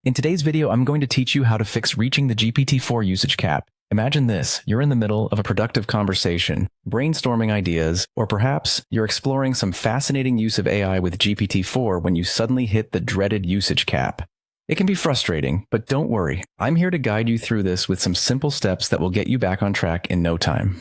In today's video, I'm going to teach you how to fix reaching the GPT-4 usage cap. Imagine this, you're in the middle of a productive conversation, brainstorming ideas, or perhaps you're exploring some fascinating use of AI with GPT-4 when you suddenly hit the dreaded usage cap. It can be frustrating, but don't worry. I'm here to guide you through this with some simple steps that will get you back on track in no time.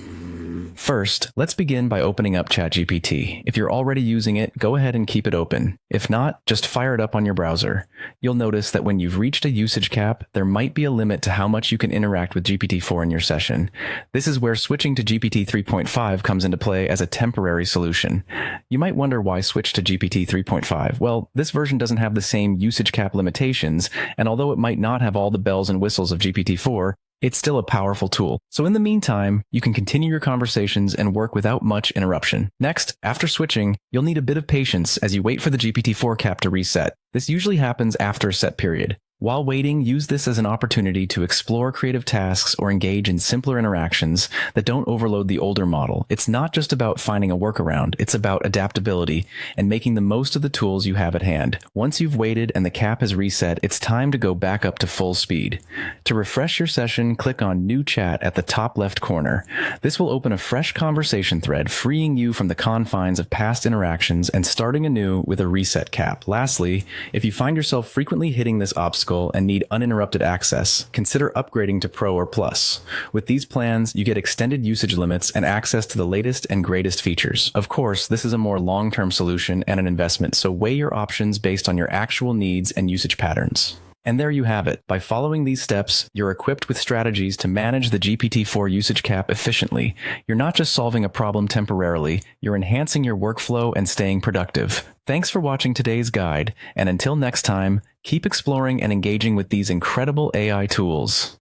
First, let's begin by opening up ChatGPT. If you're already using it, go ahead and keep it open. If not, just fire it up on your browser. You'll notice that when you've reached a usage cap, there might be a limit to how much you can interact with GPT-4 in your session. This is where switching to GPT 3.5 comes into play as a temporary solution. You might wonder why switch to GPT 3.5. Well, this version doesn't have the same usage cap limitations, and although it might not have all the bells and whistles of GPT-4, it's still a powerful tool. So in the meantime, you can continue your conversations and work without much interruption. Next, after switching, you'll need a bit of patience as you wait for the GPT-4 cap to reset. This usually happens after a set period. While waiting, use this as an opportunity to explore creative tasks or engage in simpler interactions that don't overload the older model. It's not just about finding a workaround, it's about adaptability and making the most of the tools you have at hand. Once you've waited and the cap has reset, it's time to go back up to full speed. To refresh your session, click on New Chat at the top left corner. This will open a fresh conversation thread, freeing you from the confines of past interactions and starting anew with a reset cap. Lastly, if you find yourself frequently hitting this obstacle and need uninterrupted access, consider upgrading to Pro or Plus. With these plans, you get extended usage limits and access to the latest and greatest features. Of course, this is a more long-term solution and an investment, so weigh your options based on your actual needs and usage patterns. And there you have it. By following these steps, you're equipped with strategies to manage the GPT-4 usage cap efficiently. You're not just solving a problem temporarily, you're enhancing your workflow and staying productive. Thanks for watching today's guide, and until next time, keep exploring and engaging with these incredible AI tools.